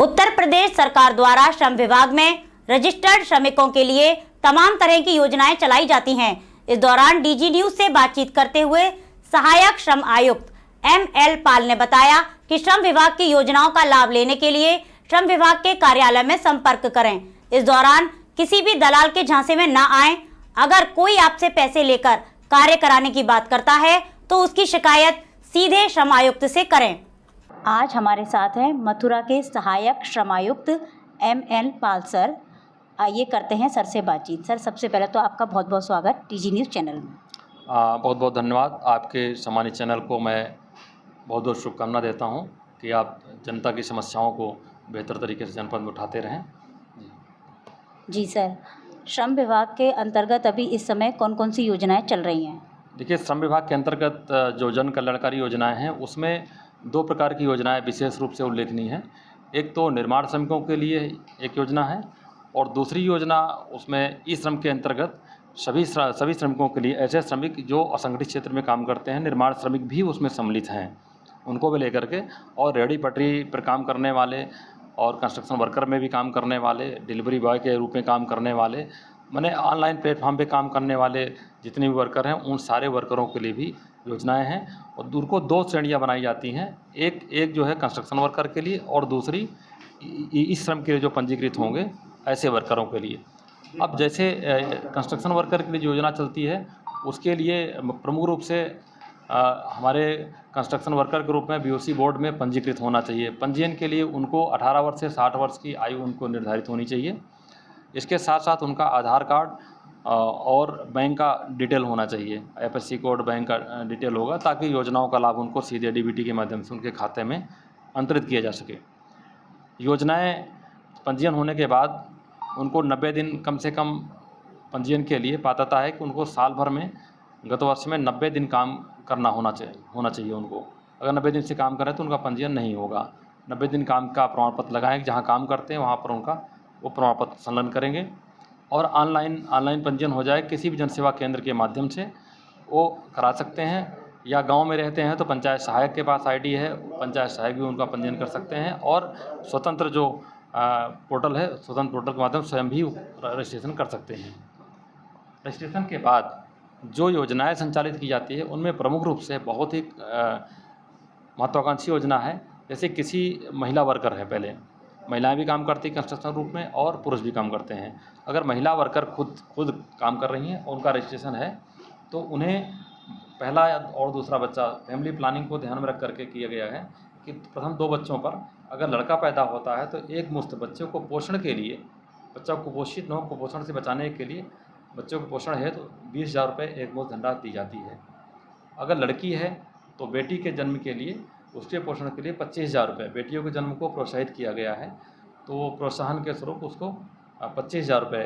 उत्तर प्रदेश सरकार द्वारा श्रम विभाग में रजिस्टर्ड श्रमिकों के लिए तमाम तरह की योजनाएं चलाई जाती हैं। इस दौरान डीजी न्यूज से बातचीत करते हुए सहायक श्रम आयुक्त ML पाल ने बताया कि श्रम विभाग की योजनाओं का लाभ लेने के लिए श्रम विभाग के कार्यालय में संपर्क करें। इस दौरान किसी भी दलाल के झांसे में न आए। अगर कोई आपसे पैसे लेकर कार्य कराने की बात करता है तो उसकी शिकायत सीधे श्रम आयुक्त से करें। आज हमारे साथ हैं मथुरा के सहायक श्रम आयुक्त ML पाल सर। आइए करते हैं सर से बातचीत। सर, सबसे पहले तो आपका बहुत बहुत स्वागत डीजी न्यूज़ चैनल में। बहुत बहुत धन्यवाद। आपके सम्मानित चैनल को मैं बहुत बहुत शुभकामना देता हूं कि आप जनता की समस्याओं को बेहतर तरीके से जनपद में उठाते रहें। जी सर, श्रम विभाग के अंतर्गत अभी इस समय कौन कौन सी योजनाएं चल रही हैं? देखिए, श्रम विभाग के अंतर्गत जो जन कल्याणकारी योजनाएं हैं उसमें दो प्रकार की योजनाएं विशेष रूप से उल्लेखनीय हैं। एक तो निर्माण श्रमिकों के लिए एक योजना है और दूसरी योजना उसमें ई श्रम के अंतर्गत सभी श्रमिकों के लिए, ऐसे श्रमिक जो असंगठित क्षेत्र में काम करते हैं, निर्माण श्रमिक भी उसमें सम्मिलित हैं, उनको भी लेकर के, और रेहड़ी पटरी पर काम करने वाले और कंस्ट्रक्शन वर्कर में भी काम करने वाले, डिलीवरी बॉय के रूप में काम करने वाले, माने ऑनलाइन प्लेटफॉर्म पे काम करने वाले जितने भी वर्कर हैं, उन सारे वर्करों के लिए भी योजनाएं हैं। और दूर को दो श्रेणियां बनाई जाती हैं। एक जो है कंस्ट्रक्शन वर्कर के लिए और दूसरी इस श्रम के लिए जो पंजीकृत होंगे ऐसे वर्करों के लिए। अब जैसे कंस्ट्रक्शन वर्कर के लिए योजना चलती है उसके लिए प्रमुख रूप से हमारे कंस्ट्रक्शन वर्कर के रूप में BOC बोर्ड में पंजीकृत होना चाहिए। पंजीयन के लिए उनको 18 वर्ष से 60 वर्ष की आयु उनको निर्धारित होनी चाहिए। इसके साथ साथ उनका आधार कार्ड और बैंक का डिटेल होना चाहिए। FSC कोड, बैंक का डिटेल होगा ताकि योजनाओं का लाभ उनको सीधे DBT के माध्यम से उनके खाते में अंतरित किया जा सके। योजनाएं पंजीयन होने के बाद उनको 90 दिन कम से कम पंजीयन के लिए पात्रता है कि उनको साल भर में गत वर्ष में 90 दिन काम करना होना चाहिए उनको। अगर 90 दिन से काम करें तो उनका पंजीयन नहीं होगा। 90 दिन काम का प्रमाण पत्र लगाएं, जहाँ काम करते हैं वहाँ पर उनका वो प्रमाण पत्र संलग्न करेंगे और ऑनलाइन पंजीयन हो जाए। किसी भी जनसेवा केंद्र के माध्यम से वो करा सकते हैं, या गांव में रहते हैं तो पंचायत सहायक के पास ID है, पंचायत सहायक भी उनका पंजीयन कर सकते हैं। और स्वतंत्र जो पोर्टल है, स्वतंत्र पोर्टल के माध्यम से स्वयं भी रजिस्ट्रेशन कर सकते हैं। रजिस्ट्रेशन के बाद जो योजनाएं संचालित की जाती है उनमें प्रमुख रूप से बहुत ही महत्वाकांक्षी योजना है। जैसे किसी महिला वर्कर है, पहले महिलाएं भी काम करती हैं कंस्ट्रक्शन रूप में और पुरुष भी काम करते हैं। अगर महिला वर्कर खुद काम कर रही हैं और उनका रजिस्ट्रेशन है तो उन्हें पहला और दूसरा बच्चा फैमिली प्लानिंग को ध्यान में रख करके किया गया है कि प्रथम 2 बच्चों पर अगर लड़का पैदा होता है तो एक मुश्त बच्चे को पोषण के लिए, बच्चा कुपोषित न हो, कुपोषण से बचाने के लिए बच्चों को पोषण है तो 20,000 रुपये एक मुश्त धनराशि दी जाती है। अगर लड़की है तो बेटी के जन्म के लिए, उसके पोषण के लिए 25,000 रुपये, बेटियों के जन्म को प्रोत्साहित किया गया है तो प्रोत्साहन के स्वरूप उसको 25,000 रुपये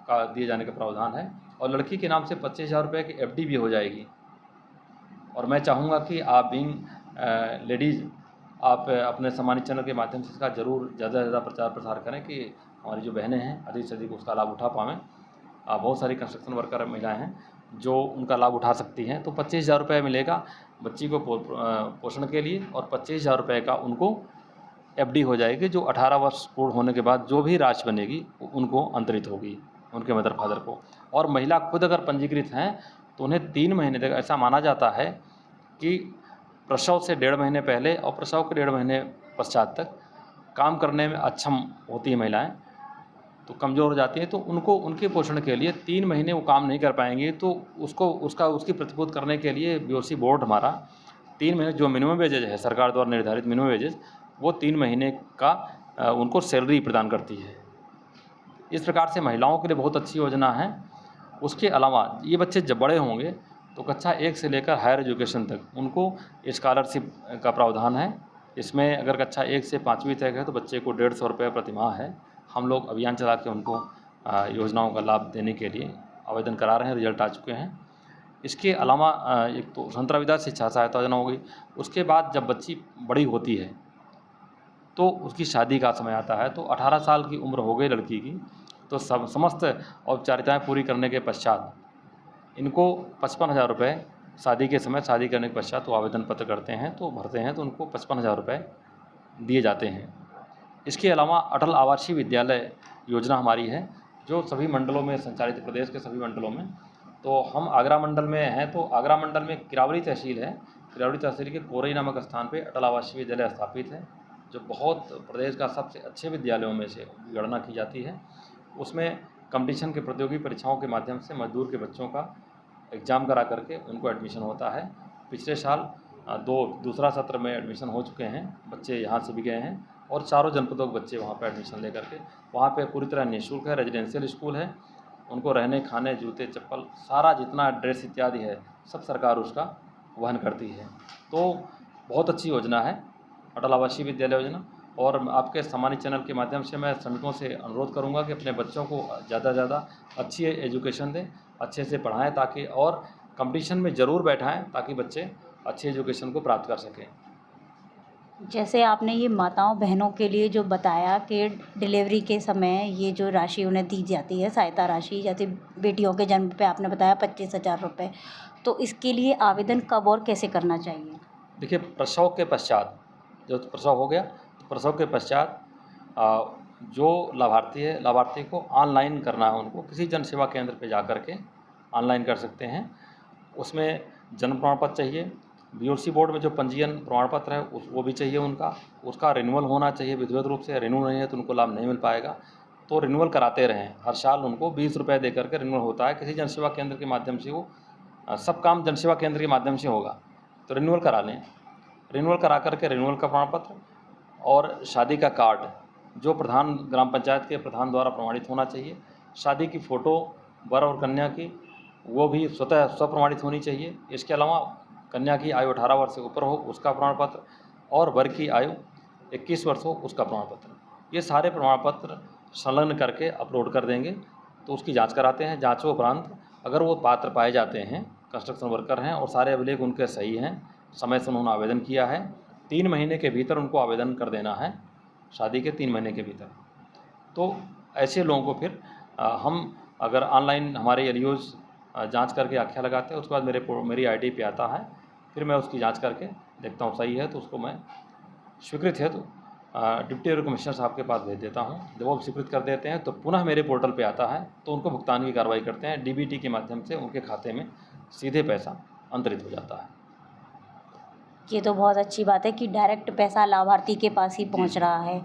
का दिए जाने का प्रावधान है। और लड़की के नाम से 25,000 रुपये की FD भी हो जाएगी। और मैं चाहूँगा कि आप बीइंग लेडीज़, आप अपने सम्मानित चैनल के माध्यम से इसका ज़रूर ज़्यादा से ज़्यादा प्रचार प्रसार करें कि हमारी जो बहनें हैं अधिक से अधिक उसका लाभ उठा पाएँ। बहुत सारी कंस्ट्रक्शन वर्कर महिलाएं हैं जो उनका लाभ उठा सकती हैं। तो 25,000 रुपये मिलेगा बच्ची को पोषण के लिए और 25,000 रुपये का उनको FD हो जाएगी, जो 18 वर्ष पूर्ण होने के बाद जो भी राशि बनेगी उनको अंतरित होगी उनके मदर फादर को। और महिला खुद अगर पंजीकृत हैं तो उन्हें 3 महीने तक, ऐसा माना जाता है कि प्रसव से 1.5 महीने पहले और प्रसव के 1.5 महीने पश्चात तक काम करने में अक्षम होती है महिलाएं, तो कमज़ोर हो जाती हैं, तो उनको उनके पोषण के लिए 3 महीने वो काम नहीं कर पाएंगे तो उसकी प्रतिपूर्ति करने के लिए BOC बोर्ड हमारा 3 महीने जो मिनिमम वेजेज है, सरकार द्वारा निर्धारित मिनिमम वेजेज, वो 3 महीने का उनको सैलरी प्रदान करती है। इस प्रकार से महिलाओं के लिए बहुत अच्छी योजना है। उसके अलावा ये बच्चे जब बड़े होंगे तो कक्षा 1 से लेकर हायर एजुकेशन तक उनको स्कॉलरशिप का प्रावधान है। इसमें अगर कक्षा 1 से 5वीं तक है तो बच्चे को 150 रुपये प्रतिमाह है। हम लोग अभियान चला के उनको योजनाओं का लाभ देने के लिए आवेदन करा रहे हैं, रिजल्ट आ चुके हैं। इसके अलावा एक तो स्वतंत्र विधा शिक्षा सहायता योजना हो गई। उसके बाद जब बच्ची बड़ी होती है तो उसकी शादी का समय आता है, तो 18 साल की उम्र हो गई लड़की की, तो समस्त औपचारिकताएँ पूरी करने के पश्चात इनको 55,000 रुपये शादी के समय, शादी करने के पश्चात वो आवेदन पत्र करते हैं तो भरते हैं तो उनको 55,000 रुपये दिए जाते हैं। इसके अलावा अटल आवासीय विद्यालय योजना हमारी है, जो सभी मंडलों में संचालित, प्रदेश के सभी मंडलों में। तो हम आगरा मंडल में हैं, तो आगरा मंडल में किरावरी तहसील है। किरावरी तहसील के कोरई नामक स्थान पे अटल आवासीय विद्यालय स्थापित है, जो बहुत प्रदेश का सबसे अच्छे विद्यालयों में से गणना की जाती है। उसमें कंपटीशन के प्रतियोगी परीक्षाओं के माध्यम से मजदूर के बच्चों का एग्ज़ाम करा करके उनको एडमिशन होता है। पिछले साल दूसरा सत्र में एडमिशन हो चुके हैं, बच्चे यहाँ से भी गए हैं और चारों जनपदों के बच्चे वहाँ पर एडमिशन लेकर के, वहाँ पे पूरी तरह निःशुल्क है, रेजिडेंशियल स्कूल है। उनको रहने, खाने, जूते, चप्पल, सारा जितना ड्रेस इत्यादि है सब सरकार उसका वहन करती है। तो बहुत अच्छी योजना है अटल आवासीय विद्यालय योजना। और आपके सामान्य चैनल के माध्यम से मैं श्रमिकों से अनुरोध करूंगा कि अपने बच्चों को ज़्यादा से ज़्यादा अच्छी एजुकेशन दें, अच्छे से पढ़ाएं, ताकि और कंपटीशन में ज़रूर बैठाएं, ताकि बच्चे अच्छी एजुकेशन को प्राप्त कर सकें। जैसे आपने ये माताओं बहनों के लिए जो बताया कि डिलीवरी के समय ये जो राशि उन्हें दी जाती है, सहायता राशि, जैसे बेटियों के जन्म पे आपने बताया 25,000 रुपये, तो इसके लिए आवेदन कब और कैसे करना चाहिए? देखिए, प्रसव के पश्चात, जो प्रसव हो गया तो प्रसव के पश्चात जो लाभार्थी है, लाभार्थी को ऑनलाइन करना है, उनको किसी जन सेवा केंद्र पे जा कर के ऑनलाइन कर सकते हैं। उसमें जन्म प्रमाण पत्र चाहिए, बीओसी बोर्ड में जो पंजीयन प्रमाण पत्र है वो भी चाहिए उनका, उसका रिन्यूअल होना चाहिए विधिवत रूप से। रिन्यूअल नहीं है तो उनको लाभ नहीं मिल पाएगा, तो रिन्यूअल कराते रहें। हर साल उनको 20 रुपये दे करके रिन्यूअल होता है, किसी जनसेवा केंद्र के माध्यम से। वो सब काम जनसेवा केंद्र के माध्यम से होगा, तो रिन्यूअल करा लें। रिन्यूअल करा करके रिन्यूअल का प्रमाण पत्र और शादी का कार्ड, जो प्रधान, ग्राम पंचायत के प्रधान द्वारा प्रमाणित होना चाहिए। शादी की फ़ोटो वर और कन्या की, वो भी स्वतः स्वप्रमाणित होनी चाहिए। इसके अलावा कन्या की आयु 18 वर्ष से ऊपर हो, उसका प्रमाण पत्र, और वर की आयु 21 वर्ष हो, उसका प्रमाण पत्र। ये सारे प्रमाण पत्र संलग्न करके अपलोड कर देंगे, तो उसकी जांच कराते हैं। जांचों उपरांत अगर वो पात्र पाए जाते हैं, कंस्ट्रक्शन वर्कर हैं और सारे अभिलेख उनके सही हैं, समय से उन्होंने आवेदन किया है, 3 महीने के भीतर उनको आवेदन कर देना है, शादी के 3 महीने के भीतर। तो ऐसे लोगों को फिर हम अगर ऑनलाइन हमारे एलियोज जांच करके आख्या लगाते हैं, उसके बाद मेरी आईडी पे आता है, फिर मैं उसकी जांच करके देखता हूँ सही है तो उसको मैं स्वीकृत है तो डिप्टी कमिश्नर साहब के पास भेज देता हूँ। जब वो स्वीकृत कर देते हैं तो पुनः मेरे पोर्टल पे आता है, तो उनको भुगतान की कार्रवाई करते हैं। डीबीटी के माध्यम से उनके खाते में सीधे पैसा अंतरित हो जाता है। ये तो बहुत अच्छी बात है कि डायरेक्ट पैसा लाभार्थी के पास ही पहुंच रहा है।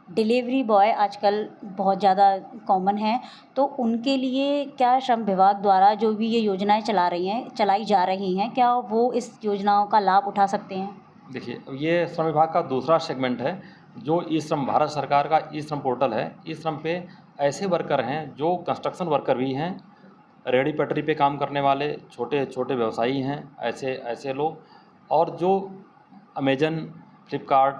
डिलीवरी बॉय आजकल बहुत ज़्यादा कॉमन है, तो उनके लिए क्या श्रम विभाग द्वारा जो भी ये योजनाएं चलाई जा रही हैं, क्या वो इस योजनाओं का लाभ उठा सकते हैं? देखिए, ये श्रम विभाग का दूसरा सेगमेंट है, जो ई श्रम, भारत सरकार का ई श्रम पोर्टल है। ई श्रम पे ऐसे वर्कर हैं जो कंस्ट्रक्शन वर्कर भी हैं, रेहड़ी पटरी पे काम करने वाले छोटे छोटे व्यवसायी हैं, ऐसे लोग, और जो अमेजन, फ्लिपकार्ट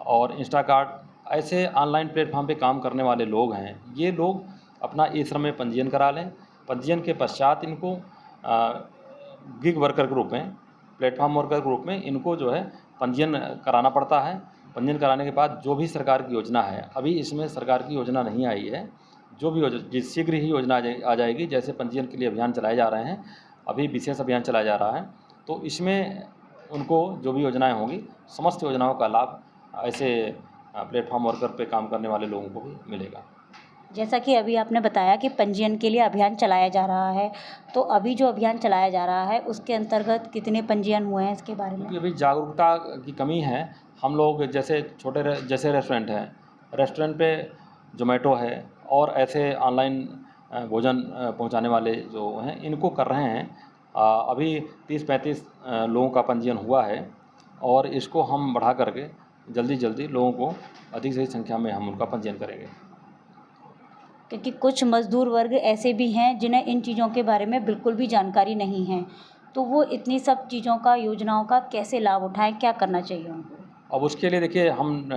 और इंस्टाकार्ट ऐसे ऑनलाइन प्लेटफॉर्म पे काम करने वाले लोग हैं। ये लोग अपना ई श्रम में पंजीयन करा लें। पंजीयन के पश्चात इनको गिग वर्कर के रूप में, प्लेटफॉर्म वर्कर के रूप में इनको जो है पंजीयन कराना पड़ता है। पंजीयन कराने के बाद जो भी सरकार की योजना है, अभी इसमें सरकार की योजना नहीं आई है, जो भी योजना शीघ्र ही योजना आ जाएगी। जैसे पंजीयन के लिए अभियान चलाए जा रहे हैं, अभी विशेष अभियान चलाया जा रहा है, तो इसमें उनको जो भी योजनाएं होंगी, समस्त योजनाओं का लाभ ऐसे प्लेटफॉर्म वर्कर पे काम करने वाले लोगों को भी मिलेगा। जैसा कि अभी आपने बताया कि पंजीयन के लिए अभियान चलाया जा रहा है, तो अभी जो अभियान चलाया जा रहा है उसके अंतर्गत कितने पंजीयन हुए हैं, इसके बारे में? अभी जागरूकता की कमी है। हम लोग जैसे जैसे रेस्टोरेंट हैं, रेस्टोरेंट पे जोमेटो है और ऐसे ऑनलाइन भोजन पहुंचाने वाले जो हैं, इनको कर रहे हैं। अभी 30-35 लोगों का पंजीयन हुआ है, और इसको हम बढ़ा करके जल्दी लोगों को अधिक से अधिक संख्या में हम उनका पंजीयन करेंगे। क्योंकि कुछ मजदूर वर्ग ऐसे भी हैं जिन्हें इन चीज़ों के बारे में बिल्कुल भी जानकारी नहीं है, तो वो इतनी सब चीज़ों का, योजनाओं का कैसे लाभ उठाएं, क्या करना चाहिए उनको? अब उसके लिए देखिए, हम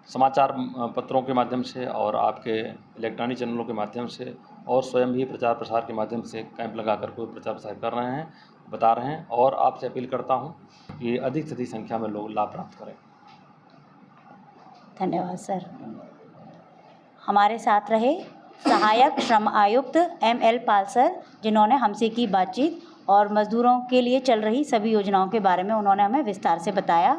समाचार पत्रों के माध्यम से और आपके इलेक्ट्रॉनिक चैनलों के माध्यम से और स्वयं भी प्रचार प्रसार के माध्यम से कैंप लगा कर कोई प्रचार प्रसार कर रहे हैं, बता रहे हैं, और आपसे अपील करता हूं कि अधिक से अधिक संख्या में लोग लाभ प्राप्त करें। धन्यवाद सर। हमारे साथ रहे सहायक श्रम आयुक्त ML पाल सर, जिन्होंने हमसे की बातचीत और मज़दूरों के लिए चल रही सभी योजनाओं के बारे में उन्होंने हमें विस्तार से बताया।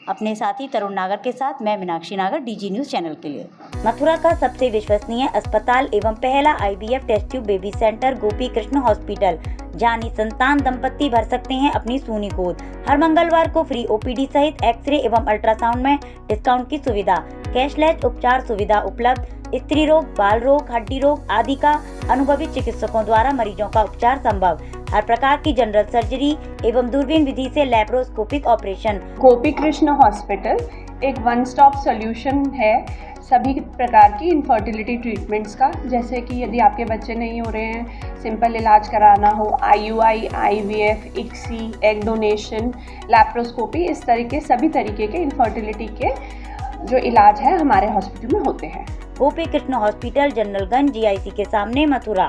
अपने साथी तरुण नागर के साथ मैं मीनाक्षी नागर, डीजी न्यूज चैनल के लिए। मथुरा का सबसे विश्वसनीय अस्पताल एवं पहला IVF test tube baby centre Gopi Krishna hospital, जहां निसंतान दंपत्ति भर सकते हैं अपनी सूनी गोद। हर मंगलवार को फ्री OPD सहित एक्सरे एवं अल्ट्रासाउंड में डिस्काउंट की सुविधा, कैशलेस उपचार सुविधा उपलब्ध, स्त्री रोग, बाल रोग, हड्डी रोग आदि का अनुभवी चिकित्सकों द्वारा मरीजों का उपचार संभव। हर प्रकार की जनरल सर्जरी एवं दूरबीन विधि से लैप्रोस्कोपिक ऑपरेशन। गोपी कृष्ण हॉस्पिटल एक वन स्टॉप सॉल्यूशन है सभी प्रकार की इनफर्टिलिटी ट्रीटमेंट्स का। जैसे कि यदि आपके बच्चे नहीं हो रहे हैं, सिंपल इलाज कराना हो, IUI, IVF, ICSI, egg donation, laparoscopy, इस तरीके सभी तरीके के इनफर्टिलिटी के जो इलाज है हमारे हॉस्पिटल में होते हैं। गोपी कृष्ण हॉस्पिटल, जनरलगंज, GIC के सामने, मथुरा।